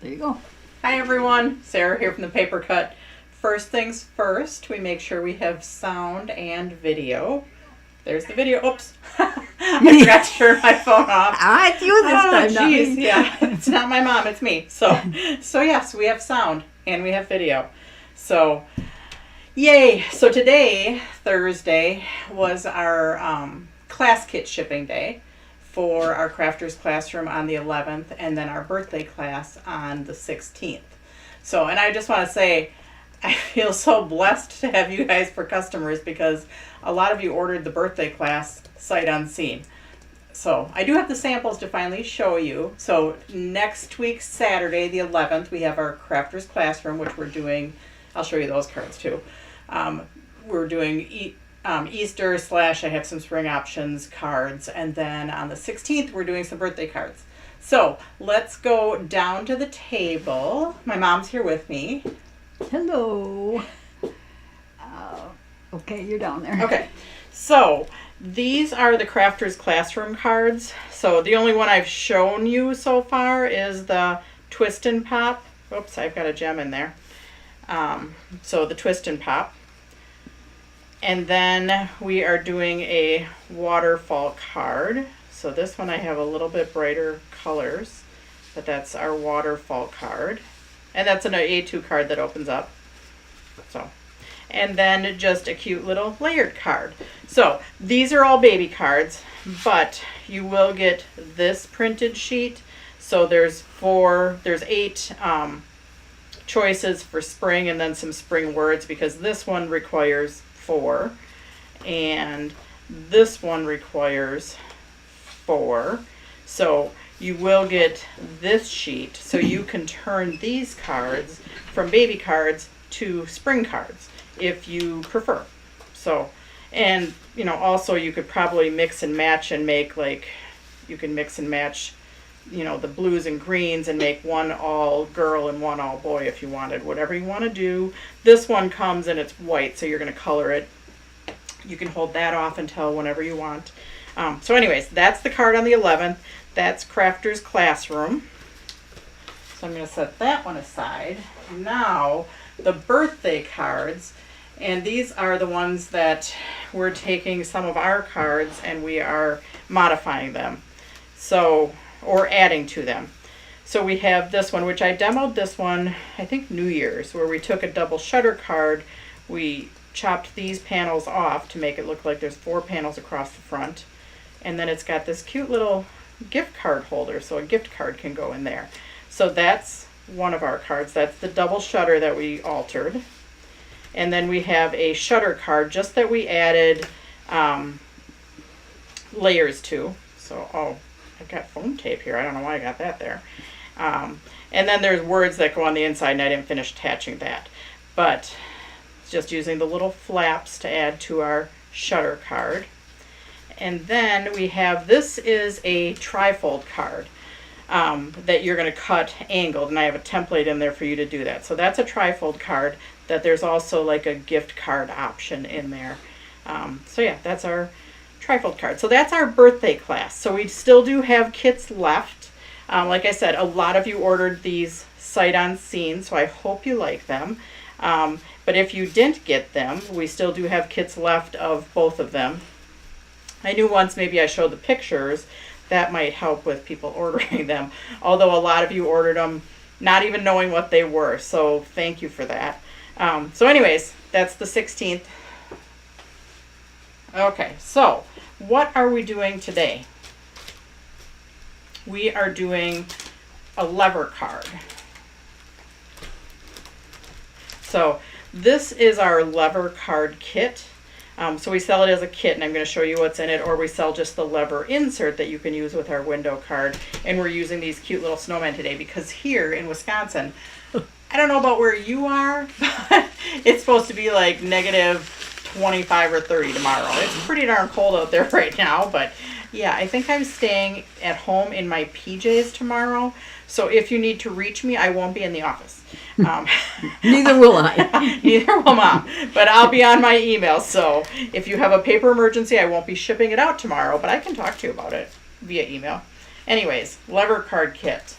There you go. Hi everyone, Sarah here from the Paper Cut. First things first, we make sure we have sound and video. There's the video. Oops, I forgot to turn my phone off. It's you this time, not Jeez, me. yeah, it's not my mom, it's me. So yes, we have sound and we have video. So, yay! So today, Thursday, was our class kit shipping day for our Crafters Classroom on the 11th, and then our birthday class on the 16th. So, and I just want to say, I feel so blessed to have you guys for customers because a lot of you ordered the birthday class sight unseen. So, I do have the samples to finally show you. So, next week, Saturday, the 11th, we have our Crafters Classroom, which we're doing. I'll show you those cards too. We're doing Easter / I have some spring options cards, and then on the 16th we're doing some birthday cards. So let's go down to the table. My mom's here with me. Hello. Okay, you're down there. Okay, so these are the Crafters Classroom cards. So the only one I've shown you so far is the Twist and Pop. Oops, I've got a gem in there. So the Twist and Pop. And then we are doing a waterfall card. So this one I have a little bit brighter colors, but that's our waterfall card. And that's an A2 card that opens up. So, and then just a cute little layered card. So these are all baby cards, but you will get this printed sheet. So there's 8 choices for spring and then some spring words, because this one requires 4 and this one requires 4. So you will get this sheet so you can turn these cards from baby cards to spring cards if you prefer. So, and you know, also you could probably mix and match and make, like, you can mix and match, you know, the blues and greens and make one all girl and one all boy if you wanted, whatever you want to do. This one comes and it's white, so you're going to color it. You can hold that off until whenever you want. So anyways, that's the card on the 11th. That's Crafters Classroom. So I'm going to set that one aside. Now, the birthday cards. And these are the ones that we're taking some of our cards and we are modifying them. So, or adding to them. So we have this one, which I demoed this one, I think New Year's, where we took a double shutter card. We chopped these panels off to make it look like there's 4 panels across the front. And then it's got this cute little gift card holder, so a gift card can go in there. So that's one of our cards. That's the double shutter that we altered. And then we have a shutter card just that we added layers to. So, I've got foam tape here. I don't know why I got that there. And then there's words that go on the inside, and I didn't finish attaching that. But it's just using the little flaps to add to our shutter card. And then we have, this is a trifold card that you're going to cut angled, and I have a template in there for you to do that. So that's a trifold card that there's also like a gift card option in there. So yeah, that's our trifold card. So that's our birthday class. So we still do have kits left. Like I said, a lot of you ordered these sight unseen, so I hope you like them. But if you didn't get them, we still do have kits left of both of them. I knew once maybe I showed the pictures, that might help with people ordering them. Although a lot of you ordered them not even knowing what they were, so thank you for that. So anyways, that's the 16th. Okay, so what are we doing today? We are doing a lever card. So this is our lever card kit. So we sell it as a kit, and I'm going to show you what's in it, or we sell just the lever insert that you can use with our window card. And we're using these cute little snowmen today because here in Wisconsin, I don't know about where you are, but it's supposed to be like negative 25 or 30 tomorrow. It's pretty darn cold out there right now, but yeah, I think I'm staying at home in my PJs tomorrow. So if you need to reach me, I won't be in the office. Neither will I. Neither will Mom. But I'll be on my email. So if you have a paper emergency, I won't be shipping it out tomorrow, but I can talk to you about it via email. Anyways, lever card kit.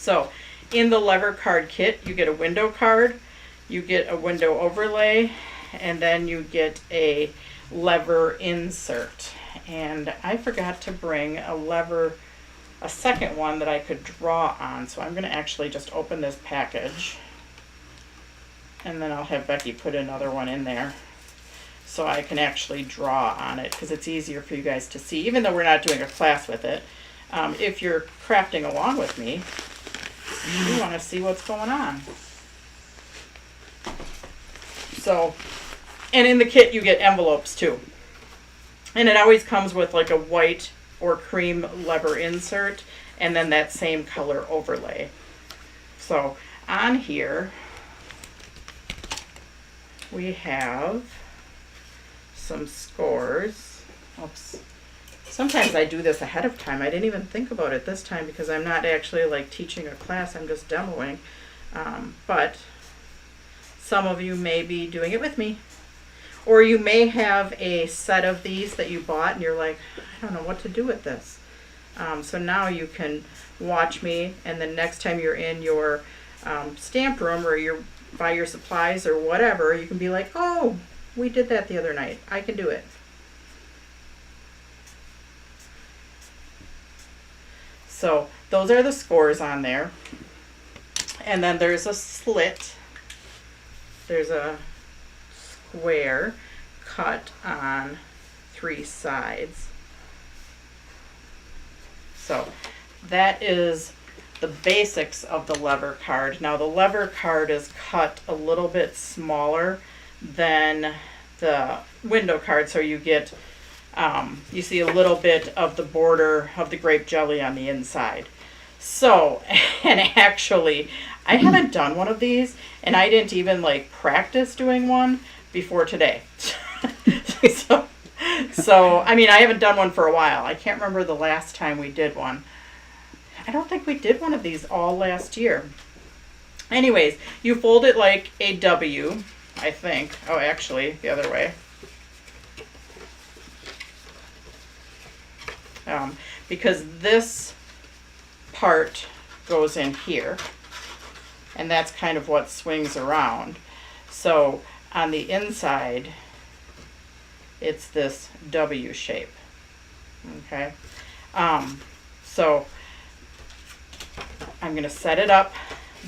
So in the lever card kit, you get a window card, you get a window overlay, and then you get a lever insert. And I forgot to bring a second one that I could draw on. So I'm going to actually just open this package, and then I'll have Becky put another one in there so I can actually draw on it, because it's easier for you guys to see, even though we're not doing a class with it. If you're crafting along with me, you want to see what's going on. So, and in the kit you get envelopes too. And it always comes with like a white or cream lever insert, and then that same color overlay. So on here we have some scores. Oops. Sometimes I do this ahead of time. I didn't even think about it this time because I'm not actually like teaching a class, I'm just demoing. But some of you may be doing it with me. Or you may have a set of these that you bought and you're like, I don't know what to do with this. So now you can watch me, and then next time you're in your stamp room or you're by your supplies or whatever, you can be like, oh, we did that the other night. I can do it. So those are the scores on there. And then there's a slit. There's a square cut on 3 sides. So that is the basics of the lever card. Now the lever card is cut a little bit smaller than the window card, so you get you see a little bit of the border of the grape jelly on the inside. So, and actually I haven't done one of these, and I didn't even like practice doing one before today. so I mean, I haven't done one for a while. I can't remember the last time we did one. I don't think we did one of these all last year. Anyways, you fold it like a W, I think. Oh, actually, the other way. Because this part goes in here, and that's kind of what swings around. So on the inside, it's this W shape. Okay. So I'm going to set it up.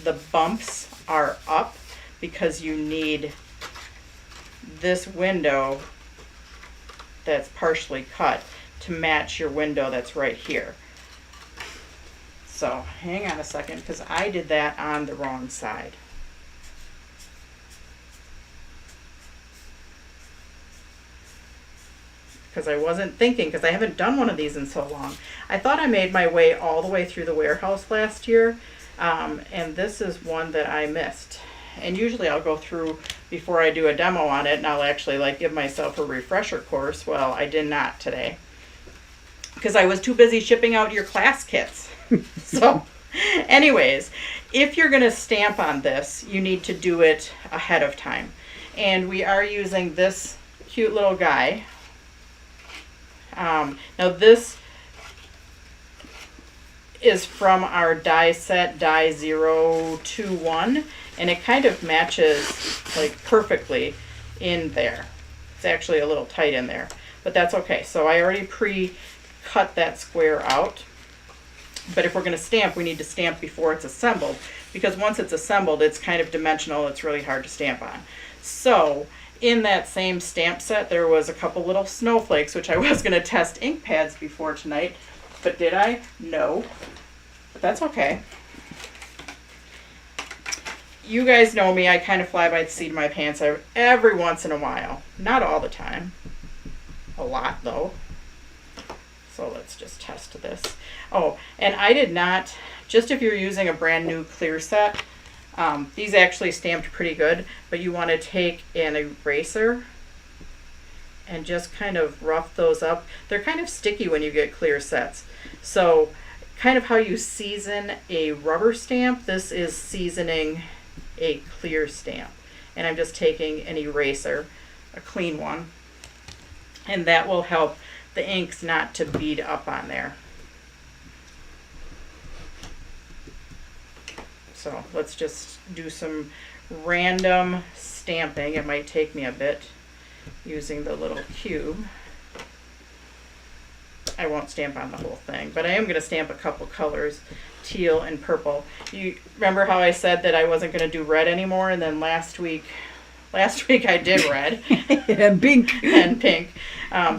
The bumps are up because you need this window that's partially cut to match your window that's right here. So hang on a second, because I did that on the wrong side. Because I wasn't thinking, because I haven't done one of these in so long. I thought I made my way all the way through the warehouse last year, and this is one that I missed. And usually I'll go through before I do a demo on it, and I'll actually like give myself a refresher course. Well, I did not today, because I was too busy shipping out your class kits. So anyways, if you're going to stamp on this, you need to do it ahead of time. And we are using this cute little guy. Now this is from our die set, die 021, and it kind of matches like perfectly in there. It's actually a little tight in there, but that's okay. So I already pre-cut that square out. But if we're going to stamp, we need to stamp before it's assembled, because once it's assembled, it's kind of dimensional. It's really hard to stamp on. So in that same stamp set, there was a couple little snowflakes, which I was going to test ink pads before tonight. But did I? No. But that's okay. You guys know me. I kind of fly by the seat of my pants every once in a while. Not all the time. A lot, though. So let's just test this. Oh, and I did not, just if you're using a brand new clear set, these actually stamped pretty good, but you want to take an eraser and just kind of rough those up. They're kind of sticky when you get clear sets. So kind of how you season a rubber stamp, this is seasoning a clear stamp. And I'm just taking an eraser, a clean one, and that will help the inks not to bead up on there. So let's just do some random stamping. It might take me a bit using the little cube. I won't stamp on the whole thing, but I am going to stamp a couple colors, teal and purple. You remember how I said that I wasn't going to do red anymore, and then last week I did red And pink. and pink.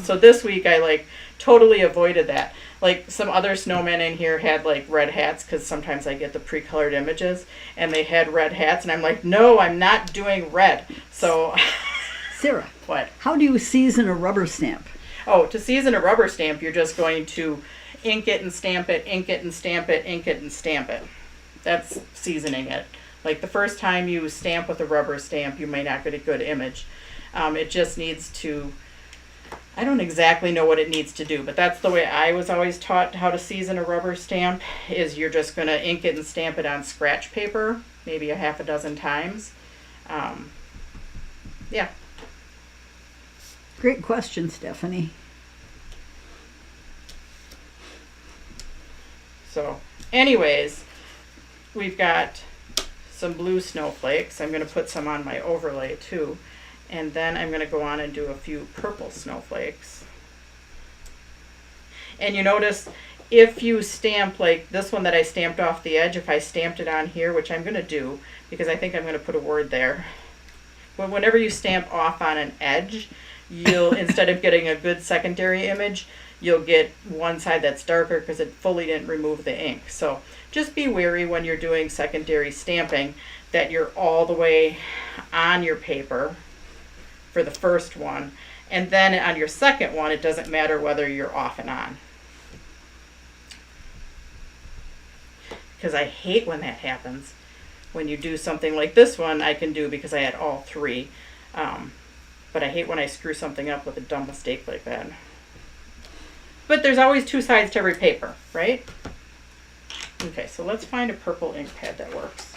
So this week I like totally avoided that. Like some other snowmen in here had like red hats, because sometimes I get the pre-colored images, and they had red hats, and I'm like, no, I'm not doing red. So Sarah, what? how do you season a rubber stamp? Oh, to season a rubber stamp, you're just going to ink it and stamp it, ink it and stamp it, ink it and stamp it. That's seasoning it. Like the first time you stamp with a rubber stamp, you may not get a good image. It just needs to, I don't exactly know what it needs to do, but that's the way I was always taught how to season a rubber stamp, is you're just going to ink it and stamp it on scratch paper, maybe a half a dozen times. Yeah. Great question, Stephanie. So anyways, we've got some blue snowflakes. I'm going to put some on my overlay too. And then I'm going to go on and do a few purple snowflakes. And you notice if you stamp like this one that I stamped off the edge, if I stamped it on here, which I'm going to do because I think I'm going to put a word there. But whenever you stamp off on an edge, you'll, instead of getting a good secondary image, you'll get one side that's darker because it fully didn't remove the ink. So just be wary when you're doing secondary stamping that you're all the way on your paper for the first one, and then on your second one it doesn't matter whether you're off and on, because I hate when that happens. When you do something like this one, I can do because I had all three, but I hate when I screw something up with a dumb mistake like that. But there's always two sides to every paper, right? Okay, so let's find a purple ink pad that works,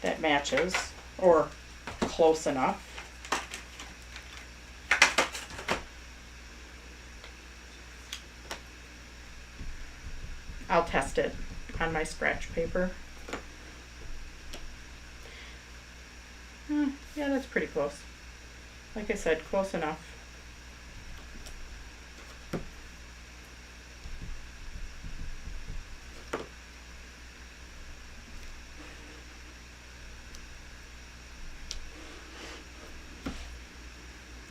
that matches, or close enough. I'll test it on my scratch paper. Yeah, that's pretty close. Like I said, close enough.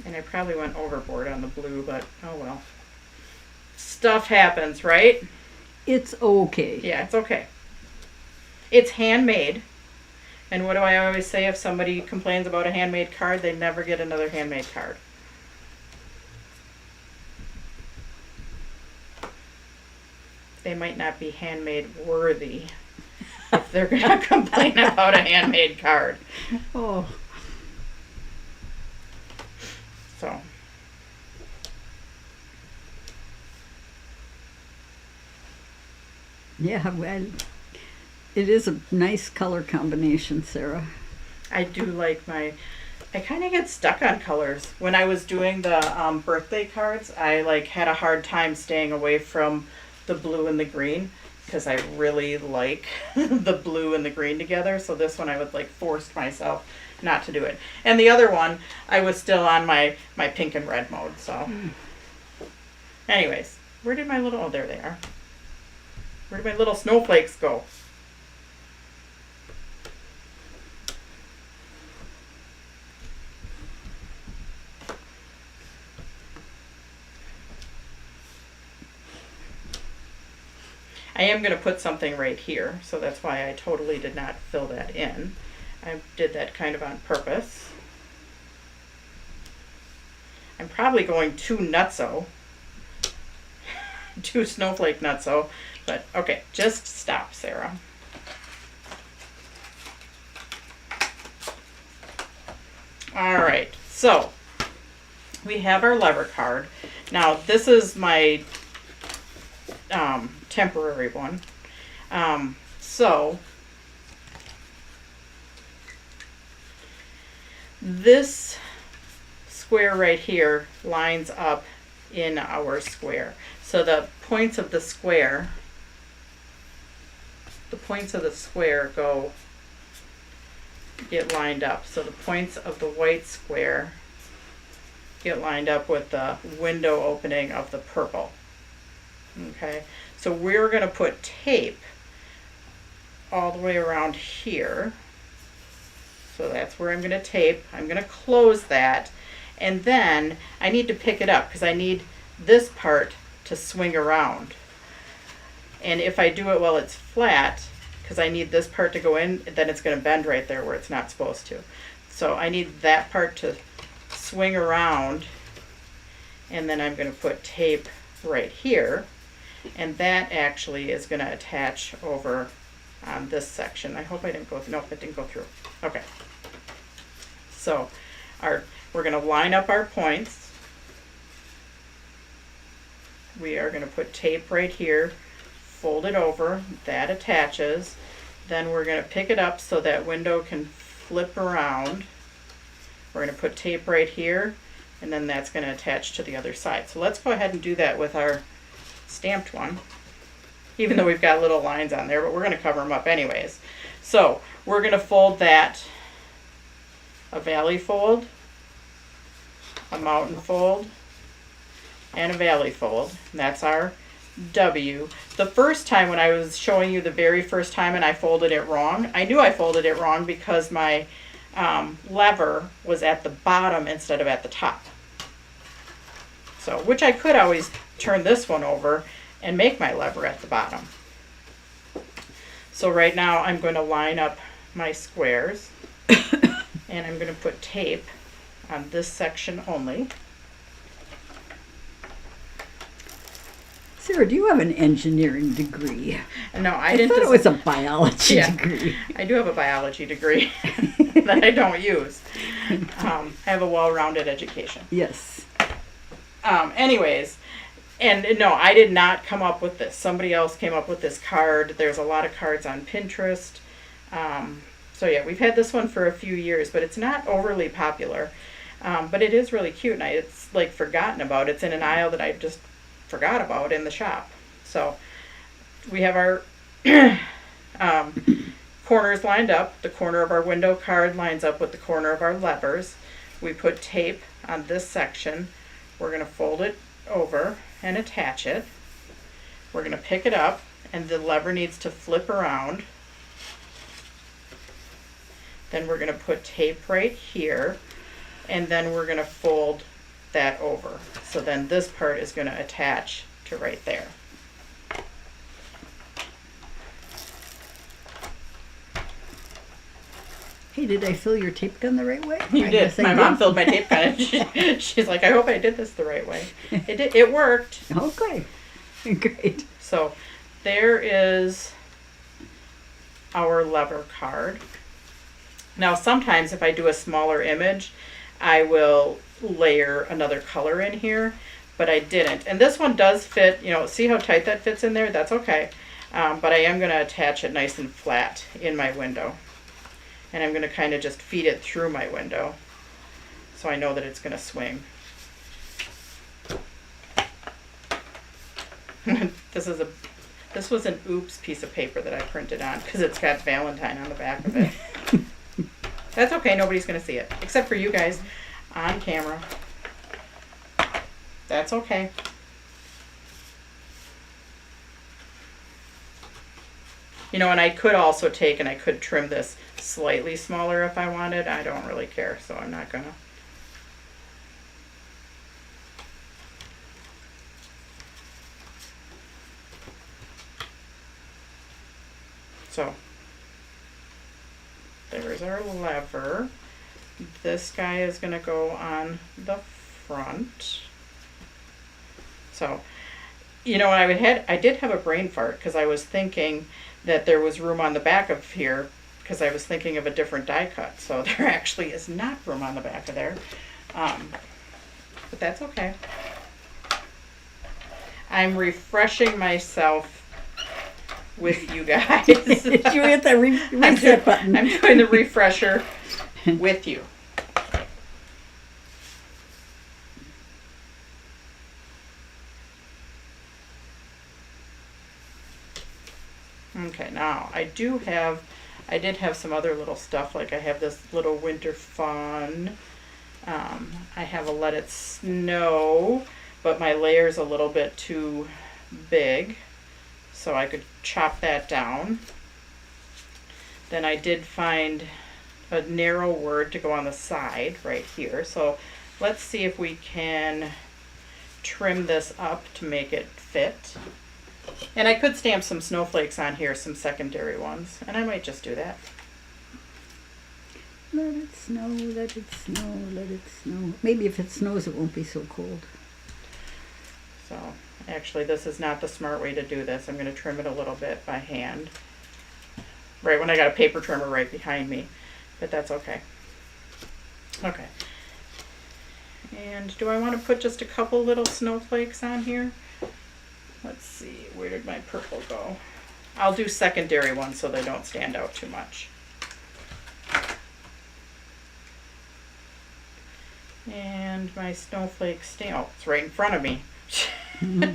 And I probably went overboard on the blue, but oh well. Stuff happens, right? It's okay. Yeah, it's okay. It's handmade. And what do I always say if somebody complains about a handmade card? They never get another handmade card. They might not be handmade worthy if they're going to complain about a handmade card. Oh, So. yeah, well, it is a nice color combination, Sarah. I do like my, I kind of get stuck on colors. When I was doing the birthday cards, I like had a hard time staying away from the blue and the green because I really like the blue and the green together. So this one I would like forced myself not to do it. And the other one, I was still on my pink and red mode. So anyways, where did my little, oh, there they are. Where did my little snowflakes go? I am going to put something right here, so that's why I totally did not fill that in. I did that kind of on purpose. I'm probably going too nutso, too snowflake nutso, but okay, just stop, Sarah. All right, so we have our lever card. Now this is my temporary one. So this square right here lines up in our square. So the points of the square the points of the square get lined up. So the points of the white square get lined up with the window opening of the purple. Okay, so we're going to put tape all the way around here. So that's where I'm going to tape. I'm going to close that, and then I need to pick it up because I need this part to swing around. And if I do it while it's flat, because I need this part to go in, then it's going to bend right there where it's not supposed to. So I need that part to swing around, and then I'm going to put tape right here, and that actually is going to attach over on this section. I hope I didn't go through. Nope, it didn't go through. Okay. So we're going to line up our points. We are going to put tape right here, fold it over, that attaches. Then we're going to pick it up so that window can flip around. We're going to put tape right here, and then that's going to attach to the other side. So let's go ahead and do that with our stamped one, even though we've got little lines on there, but we're going to cover them up anyways. So we're going to fold that, a valley fold, a mountain fold, and a valley fold. And that's our W. The first time when I was showing you the very first time and I folded it wrong, I knew I folded it wrong because my lever was at the bottom instead of at the top. So, which I could always turn this one over and make my lever at the bottom. So right now I'm going to line up my squares and I'm going to put tape on this section only. Sarah, do you have an engineering degree? No, I I didn't. thought it was a biology Yeah. degree. I do have a biology degree that I don't use. I have a well-rounded education. Yes. Anyways, and no, I did not come up with this. Somebody else came up with this card. There's a lot of cards on Pinterest. So yeah, we've had this one for a few years, but it's not overly popular. But it is really cute, and it's like forgotten about. It's in an aisle that I just forgot about in the shop. So we have our corners lined up. The corner of our window card lines up with the corner of our levers. We put tape on this section. We're going to fold it over and attach it. We're going to pick it up, and the lever needs to flip around. Then we're going to put tape right here, and then we're going to fold that over. So then this part is going to attach to right there. Hey, did I fill your tape gun the right way? You I did. guess I My mom filled my tape gun. She's like, I hope I did this the right way. It did. It worked. Okay. Great. So there is our lever card. Now sometimes if I do a smaller image, I will layer another color in here, but I didn't. And this one does fit, you know, see how tight that fits in there? That's okay. But I am going to attach it nice and flat in my window. And I'm going to kind of just feed it through my window so I know that it's going to swing. This was an oops piece of paper that I printed on because it's got Valentine on the back of it. That's okay, nobody's going to see it except for you guys on camera. That's okay. You know, and I could also take and I could trim this slightly smaller if I wanted. I don't really care, so I'm not gonna. So there's our lever. This guy is gonna go on the front. So, you know, I did have a brain fart because I was thinking that there was room on the back of here because I was thinking of a different die cut. So there actually is not room on the back of there. But that's okay. I'm refreshing myself with you guys. Did you hit that reset button? I'm doing the refresher with you. Okay, now I did have some other little stuff, like I have this little winter fun. I have a let it snow, but my layer's a little bit too big, so I could chop that down. Then I did find a narrow word to go on the side right here. So let's see if we can trim this up to make it fit. And I could stamp some snowflakes on here, some secondary ones, and I might just do that. Let it snow, let it snow, let it snow. Maybe if it snows, it won't be so cold. So actually, this is not the smart way to do this. I'm going to trim it a little bit by hand. Right when I got a paper trimmer right behind me, but that's okay. Okay. And do I want to put just a couple little snowflakes on here? Let's see, where did my purple go? I'll do secondary ones so they don't stand out too much. And my snowflake stamp, oh, it's right in front of me. Okay,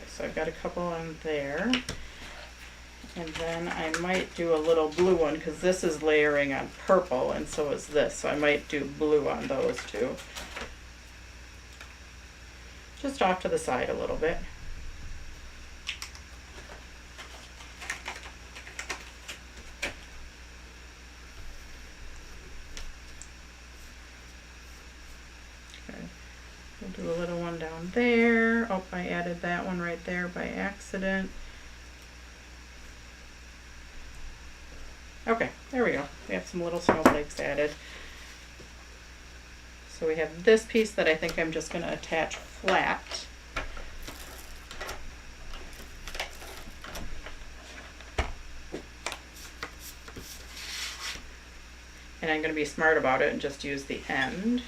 so I've got a couple on there. And then I might do a little blue one because this is layering on purple and so is this. So I might do blue on those too. Just off to the side a little bit. Okay, we'll do a little one down there. Oh, I added that one right there by accident. Okay, there we go. We have some little snowflakes added. So we have this piece that I think I'm just going to attach flat. And I'm going to be smart about it and just use the end.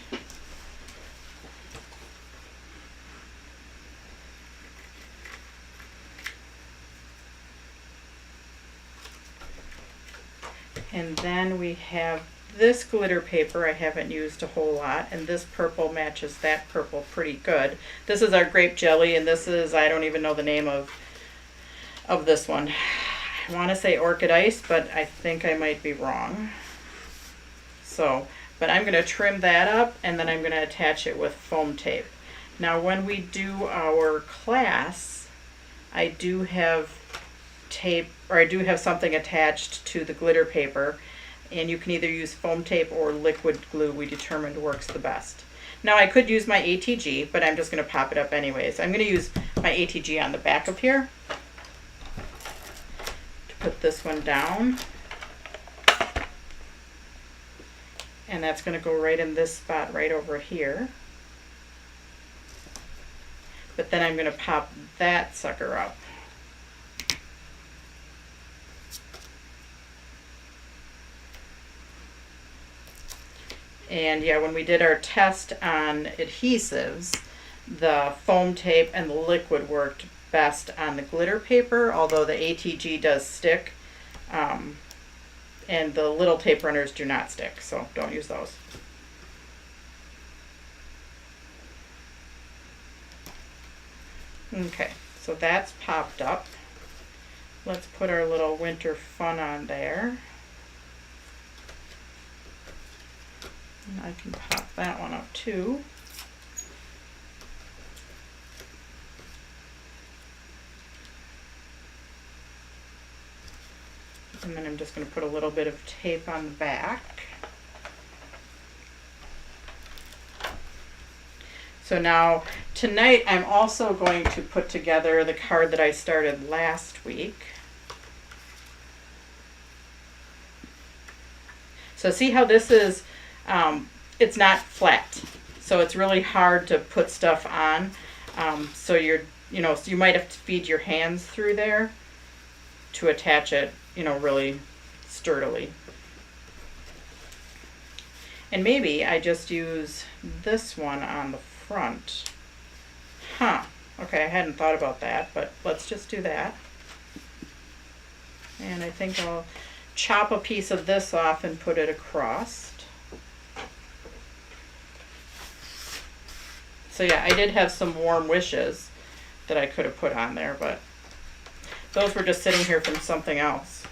And then we have this glitter paper I haven't used a whole lot, and this purple matches that purple pretty good. This is our grape jelly, and this is, I don't even know the name of this one. I want to say Orchid Ice, but I think I might be wrong. So, but I'm going to trim that up, and then I'm going to attach it with foam tape. Now when we do our class, I do have tape, or I do have something attached to the glitter paper, and you can either use foam tape or liquid glue. We determined works the best. Now I could use my ATG, but I'm just going to pop it up anyways. I'm going to use my ATG on the back of here to put this one down, and that's going to go right in this spot right over here. But then I'm going to pop that sucker up. And yeah, when we did our test on adhesives, the foam tape and the liquid worked best on the glitter paper, although the ATG does stick, and the little tape runners do not stick, so don't use those. Okay, so that's popped up. Let's put our little winter fun on there. I can pop that one up too. And then I'm just going to put a little bit of tape on the back. So now tonight I'm also going to put together the card that I started last week. So see how this is, it's not flat, so it's really hard to put stuff on. So so you might have to feed your hands through there to attach it, really sturdily. And maybe I just use this one on the front. Okay, I hadn't thought about that, but let's just do that. And I think I'll chop a piece of this off and put it across. So yeah, I did have some warm wishes that I could have put on there, but those were just sitting here from something else.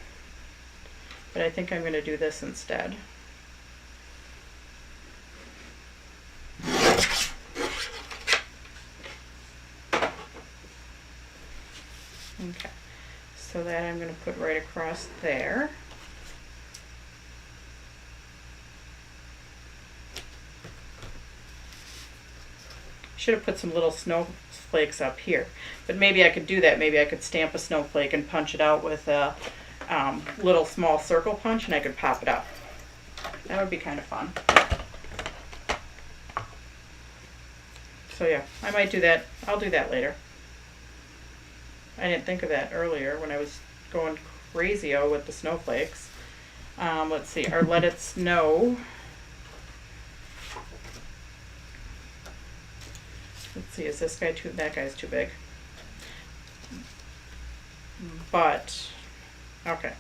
But I think I'm going to do this instead. Okay, so that I'm going to put right across there. Should have put some little snowflakes up here, but maybe I could do that. Maybe I could stamp a snowflake and punch it out with a little small circle punch, and I could pop it up. That would be kind of fun. So yeah, I might do that. I'll do that later. I didn't think of that earlier when I was going crazy-o with the snowflakes. Let's see, our Let It Snow. Let's see, is this guy too, that guy's too big. But, okay.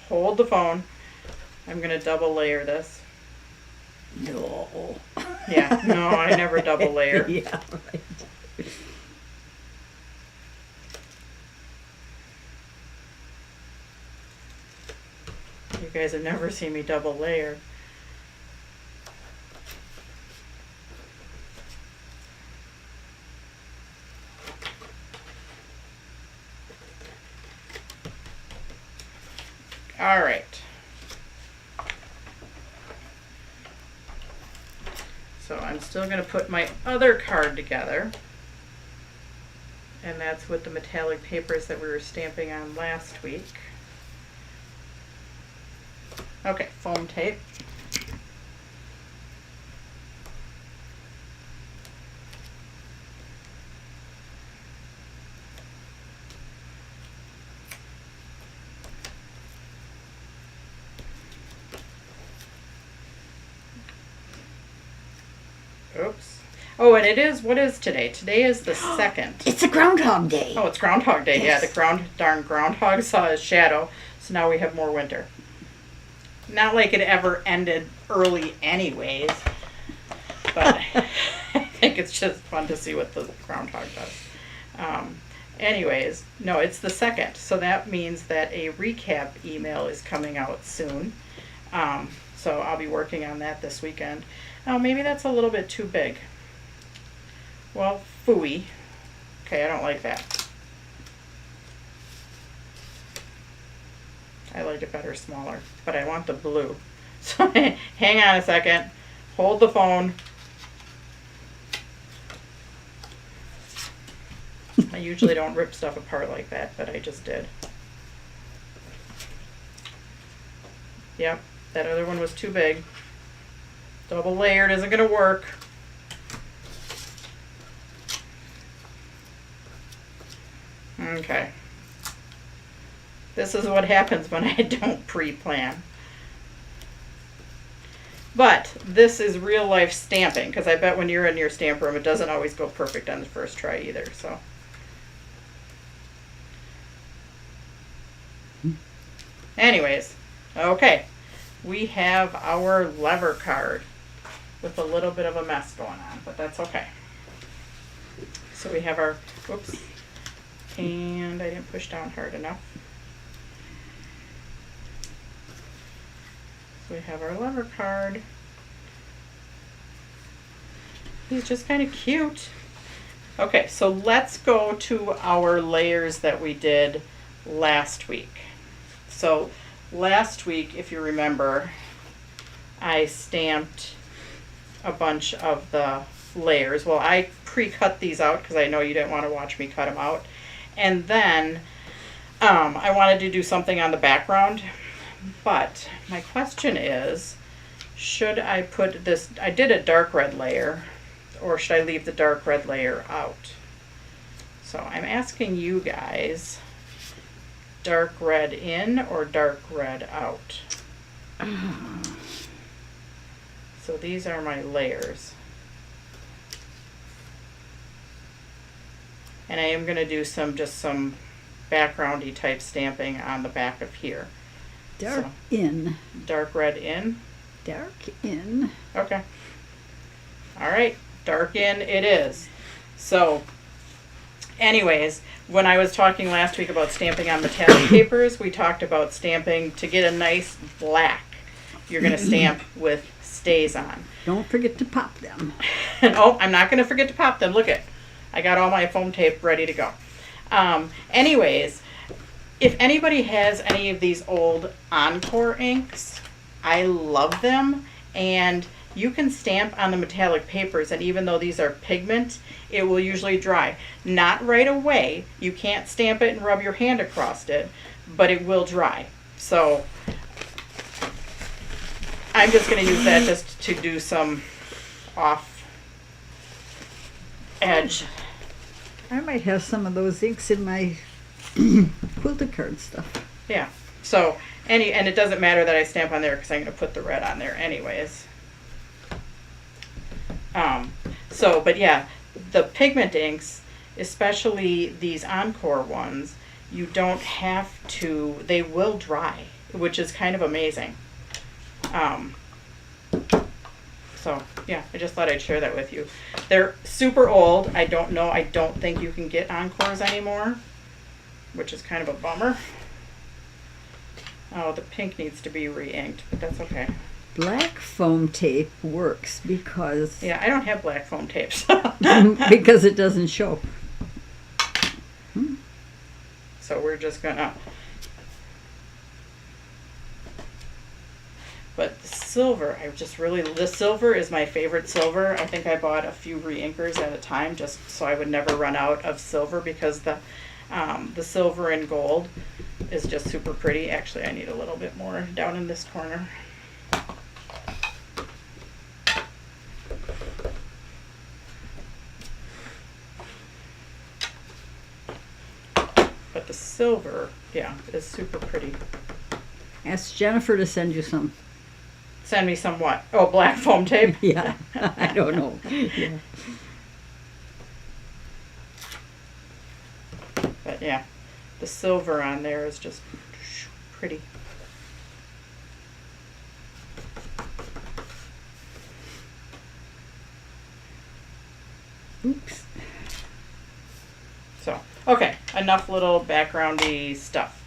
Hold the phone. I'm gonna double layer this. No. Yeah, no, I never double layer. Yeah, right. You guys have never seen me double layer. All right. So I'm still going to put my other card together. And that's with the metallic papers that we were stamping on last week. Okay, foam tape. Oops. Oh, and it is, what is today? Today is the 2nd. It's a Groundhog Day. Oh, it's Groundhog Day. Yes. Yeah, the darn groundhog saw his shadow. So now we have more winter. Not like it ever ended early anyways. But I think it's just fun to see what the groundhog does. Anyways, no, it's the 2nd. So that means that a recap email is coming out soon. So I'll be working on that this weekend. Oh, maybe that's a little bit too big. Well, phooey. Okay, I don't like that. I like it better smaller, but I want the blue. So hang on a second. Hold the phone. I usually don't rip stuff apart like that, but I just did. Yep, that other one was too big. Double layered isn't going to work. Okay. This is what happens when I don't pre-plan. But this is real life stamping, because I bet when you're in your stamp room, it doesn't always go perfect on the first try either. So, anyways, okay, we have our lever card with a little bit of a mess going on, but that's okay. So we have our, whoops, and I didn't push down hard enough. So we have our lever card. He's just kind of cute. Okay, so let's go to our layers that we did last week. So last week, if you remember, I stamped a bunch of the layers. Well, I pre-cut these out because I know you didn't want to watch me cut them out. And then I wanted to do something on the background. But my question is, should I put this, I did a dark red layer, or should I leave the dark red layer out? So I'm asking you guys, dark red in or dark red out? So these are my layers. And I am going to do just some backgroundy type stamping on the back of here. Dark So, in. dark red in. Dark in. Okay. All right, darken it is. So, anyways, when I was talking last week about stamping on metallic papers, we talked about stamping to get a nice black. You're going to stamp with StazOn. Don't forget to pop them. And oh, I'm not going to forget to pop them. Look it. I got all my foam tape ready to go. Anyways, if anybody has any of these old Encore inks, I love them. And you can stamp on the metallic papers, and even though these are pigment, it will usually dry. Not right away. You can't stamp it and rub your hand across it, but it will dry. So I'm just going to use that just to do some off edge. I might have some of those inks in my quilted card stuff. Yeah. So and it doesn't matter that I stamp on there because I'm going to put the red on there anyways. But yeah, the pigment inks, especially these Encore ones, you don't have to, they will dry, which is kind of amazing. So yeah, I just thought I'd share that with you. They're super old. I don't think you can get Encores anymore, which is kind of a bummer. Oh, the pink needs to be re-inked, but that's okay. Black foam tape works because Yeah, I don't have black foam tapes. because it doesn't show. So we're just gonna, but the silver, the silver is my favorite silver. I think I bought a few re-inkers at a time just so I would never run out of silver because the silver and gold is just super pretty. Actually, I need a little bit more down in this corner. But the silver, yeah, is super pretty. Ask Jennifer to send you some. Send me some what? Oh, black foam tape? Yeah, I don't know. Yeah. But yeah, the silver on there is just pretty. Oops. So, okay, enough little backgroundy stuff.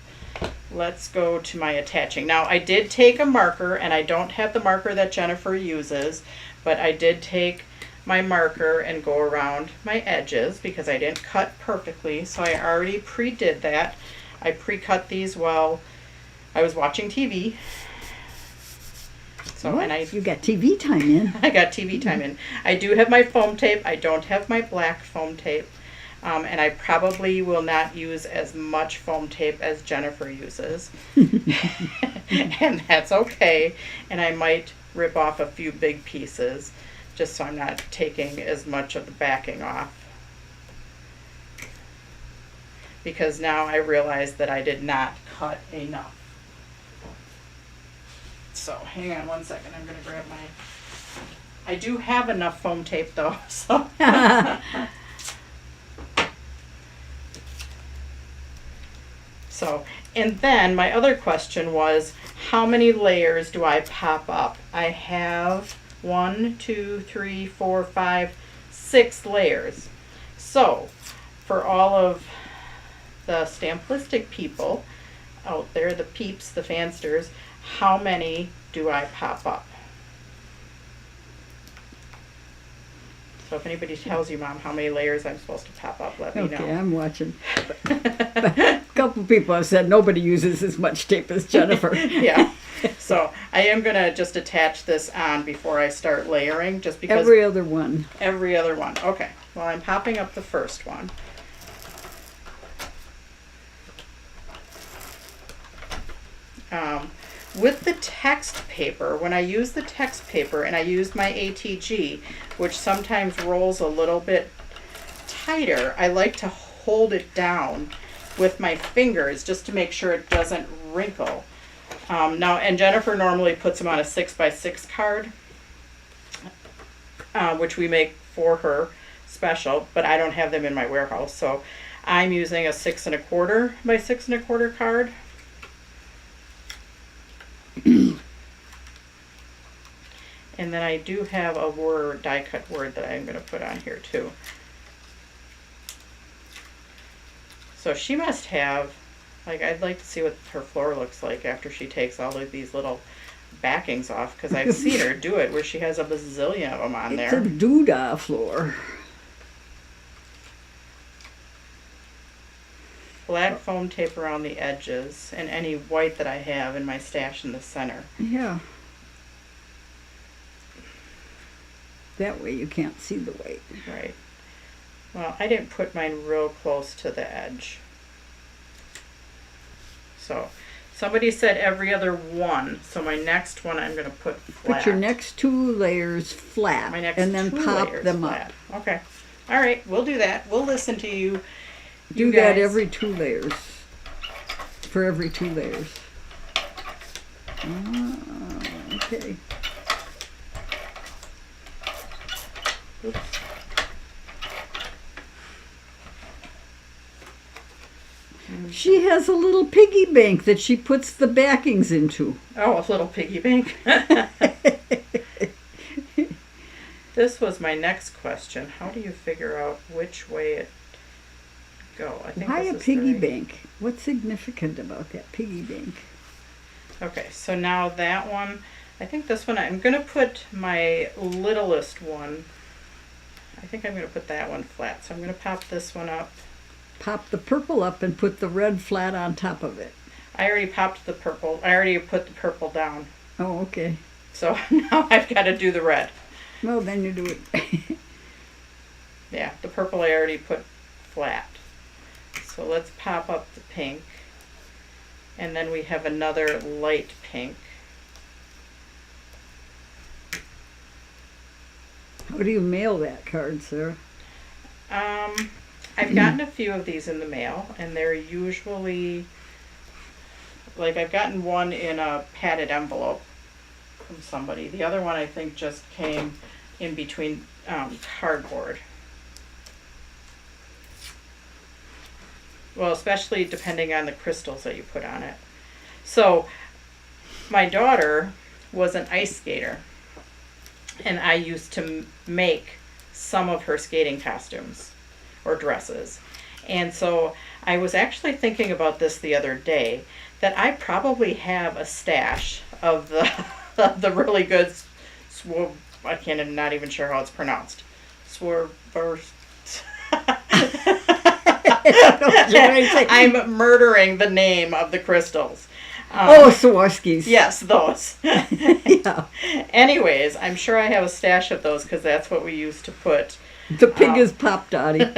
Let's go to my attaching. Now, I did take a marker, and I don't have the marker that Jennifer uses, but I did take my marker and go around my edges because I didn't cut perfectly, so I already pre-did that. I pre-cut these while I was watching TV. So, What? and I You got TV time in. I got TV time in. I do have my foam tape. I don't have my black foam tape. And I probably will not use as much foam tape as Jennifer uses. And that's okay. And I might rip off a few big pieces just so I'm not taking as much of the backing off. Because now I realize that I did not cut enough. So hang on one second. I'm going to grab my... I do have enough foam tape though. So... So, and then my other question was, how many layers do I pop up? I have 1, 2, 3, 4, 5, 6 layers. So, for all of the Stamplistic people out there, the peeps, the fansters, how many do I pop up? So if anybody tells you, Mom, how many layers I'm supposed to pop up, let me know. Okay, I'm watching. But a couple people have said nobody uses as much tape as Jennifer. Yeah. So I am going to just attach this on before I start layering, just because... Every other one. Every other one. Okay. Well, I'm popping up the first one. With the text paper, when I use the text paper and I use my ATG, which sometimes rolls a little bit tighter, I like to hold it down with my fingers just to make sure it doesn't wrinkle. Now, and Jennifer normally puts them on a 6x6 card, which we make for her special, but I don't have them in my warehouse, so I'm using a 6 1/4 by 6 1/4 card. And then I do have a word, die cut word that I'm going to put on here too. So she must have, like, I'd like to see what her floor looks like after she takes all of these little backings off, because I've seen her do it where she has a bazillion of them on It's there. a doodah floor. Black foam tape around the edges and any white that I have in my stash in the center. Yeah. That way you can't see the white. Right. Well, I didn't put mine real close to the edge. So, somebody said every other one. So my next one I'm going to put flat. Put your next 2 layers flat, My next and then 2 pop layers them flat. up. Okay. All right, we'll do that. We'll listen to you. Do you that guys. every 2 layers. For every 2 layers. Okay. Oops. She has a little piggy bank that she puts the backings into. Oh, a little piggy bank. This was my next question. How do you figure out which way it go? I think Why this a is the piggy right- bank? What's significant about that piggy bank? Okay, so now that one, I think this one, I'm going to put my littlest one. I think I'm going to put that one flat. So I'm going to pop this one up. Pop the purple up and put the red flat on top of it. I already popped the purple. I already put the purple down. Oh, okay. So now I've got to do the red. Well, then you do it. Yeah, the purple I already put flat. So let's pop up the pink. And then we have another light pink. How do you mail that card, Sarah? I've gotten a few of these in the mail, and they're usually, like, I've gotten one in a padded envelope from somebody. The other one I think just came in between cardboard. Well, especially depending on the crystals that you put on it. So, my daughter was an ice skater, and I used to make some of her skating costumes or dresses. And so I was actually thinking about this the other day, that I probably have a stash of the the really good I can't, I'm not even sure how it's pronounced. I'm murdering the name of the crystals. Swarovskis. Yes, those. Yeah. Anyways, I'm sure I have a stash of those because that's what we used to put. The pig is Pop Dottie.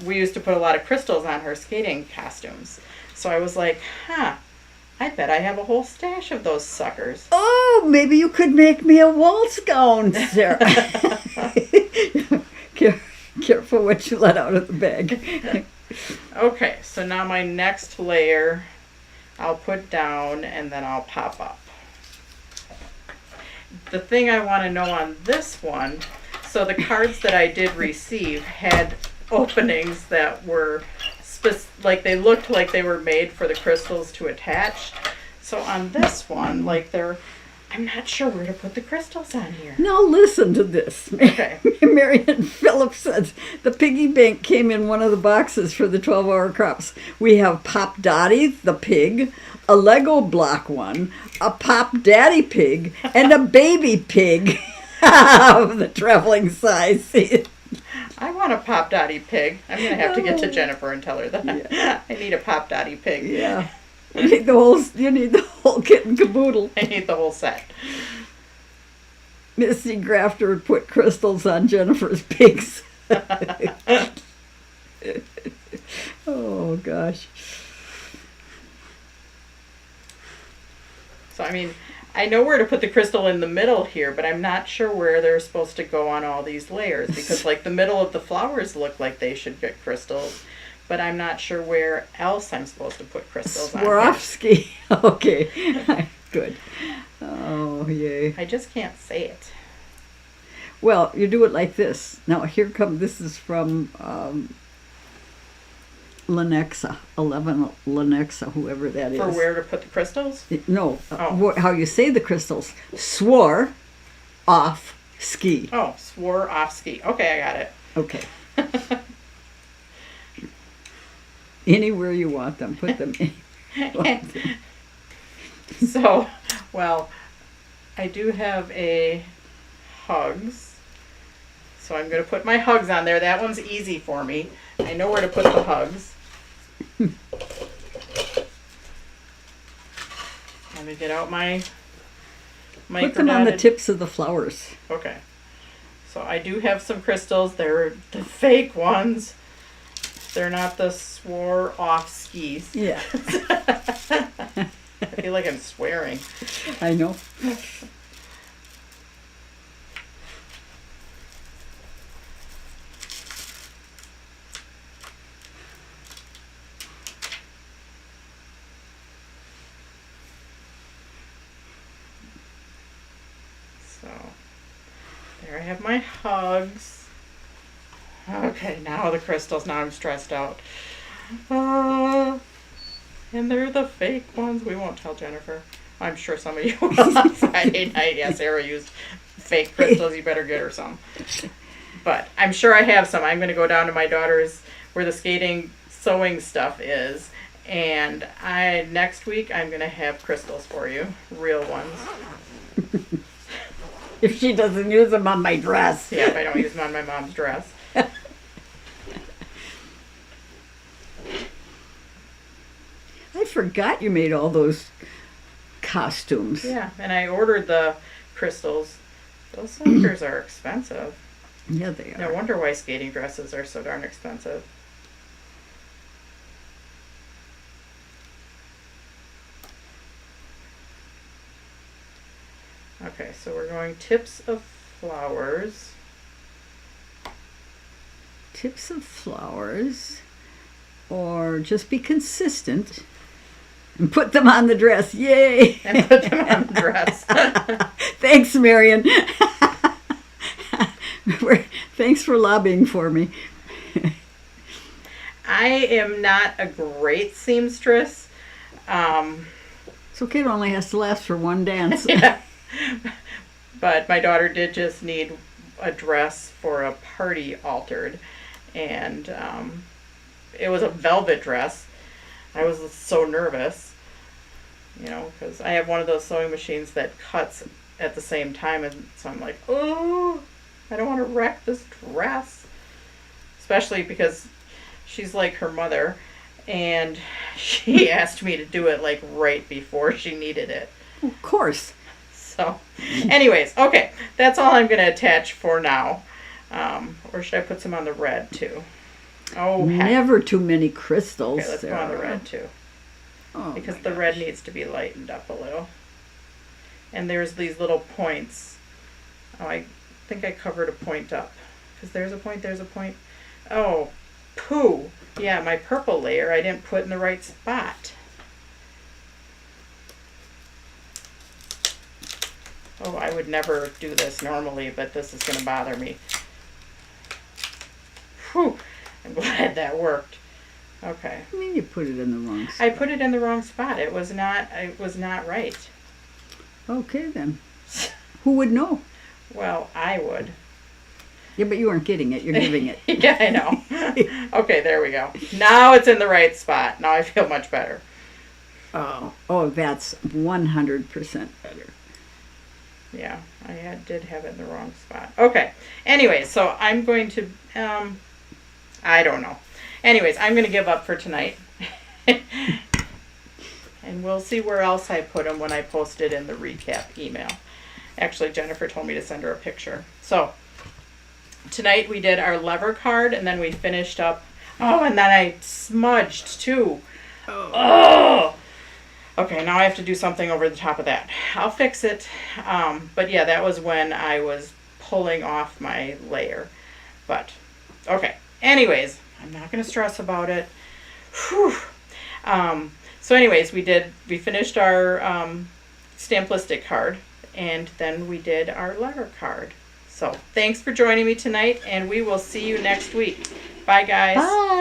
We used to put a lot of crystals on her skating costumes. So I was like, I bet I have a whole stash of those suckers. Oh, maybe you could make me a waltz gown, Sarah. Careful what you let out of the bag. Okay, so now my next layer I'll put down and then I'll pop up. The thing I want to know on this one, so the cards that I did receive had openings that were like they looked like they were made for the crystals to attach. So on this one, like I'm not sure where to put the crystals on here. Now listen to this. Okay. Marion Phillips says the piggy bank came in one of the boxes for the 12-hour crops. We have Pop Dottie, the pig, a Lego block one, a Pop Daddy pig, and a baby pig of the traveling size. I want a Pop Dottie pig. I'm going to have to get to Jennifer and tell her that. Yeah. I need a Pop Dottie pig. Yeah. You need the whole kit and caboodle. I need the whole set. Missy Grafter would put crystals on Jennifer's pigs. Oh, gosh. So, I mean, I know where to put the crystal in the middle here, but I'm not sure where they're supposed to go on all these layers because, like, the middle of the flowers look like they should get crystals, but I'm not sure where else I'm supposed to put crystals on here. Swarovski. Okay. Good. Oh, yay. I just can't say it. Well, you do it like this. Now, this is from Lenexa, 11 Lenexa, whoever that is. For where to put the crystals? No, Oh. how you say the crystals. Swar, off ski. Oh, Swarovski. Okay, I got it. Okay. Anywhere you want them, put them in. So, well, I do have a Hugs. So I'm going to put my Hugs on there. That one's easy for me. I know where to put the Hugs. Let me get out my Put them on the microdotted- tips of the flowers. Okay. So I do have some crystals. They're the fake ones. They're not the Swarovskis. Yeah, I feel like I'm swearing. I know. So there I have my Hugs. Okay, now the crystals. Now I'm stressed out. And they're the fake ones. We won't tell Jennifer. I'm sure some of you on Friday night, yeah, Sarah used fake crystals. You better get her some. But I'm sure I have some. I'm going to go down to my daughter's where the skating sewing stuff is. And next week I'm going to have crystals for you. Real ones. If she doesn't use them on my dress. Yeah, if I don't use them on my mom's dress. I forgot you made all those costumes. Yeah, and I ordered the crystals. Those suckers are expensive. Yeah, they No are. wonder why skating dresses are so darn expensive. Okay, so we're going tips of flowers. Tips of flowers. Or just be consistent and put them on the dress. Yay! And put them on the dress. Thanks, Marion. Thanks for lobbying for me. I am not a great seamstress. It's okay, it only has to last for one dance. Yeah. But my daughter did just need a dress for a party altered. And it was a velvet dress. I was so nervous, because I have one of those sewing machines that cuts at the same time. And so I'm like, oh, I don't want to wreck this dress. Especially because she's like her mother. And she asked me to do it like right before she needed it. Of course. So, anyways, okay, that's all I'm going to attach for now. Or should I put some on the red too? Oh, heck. Never too many crystals. Okay, let's go on the Sarah. red too. Oh, Because my the red gosh. needs to be lightened up a little. And there's these little points. Oh, I think I covered a point up. Because there's a point. Oh, poo. Yeah, my purple layer I didn't put in the right spot. Oh, I would never do this normally, but this is going to bother me. Whew. I'm glad that worked. Okay. I mean, you put it in the wrong spot. I put it in the wrong spot. It was not right. Okay, then. Who would know? Well, I would. Yeah, but you weren't getting it. You're giving it. Yeah, I know. Okay, there we go. Now it's in the right spot. Now I feel much better. Oh, that's 100% better. Yeah, did have it in the wrong spot. Okay. Anyways, so I'm going to, I don't know. Anyways, I'm going to give up for tonight. And we'll see where else I put them when I post it in the recap email. Actually, Jennifer told me to send her a picture. So, tonight we did our lever card, and then we finished up. Oh, and then I smudged too. Oh! Okay, now I have to do something over the top of that. I'll fix it. But yeah, that was when I was pulling off my layer. But, okay. Anyways, I'm not going to stress about it. Whew. So anyways, we finished our Stamplistic card, and then we did our letter card. So thanks for joining me tonight, and we will see you next week. Bye, guys. Bye.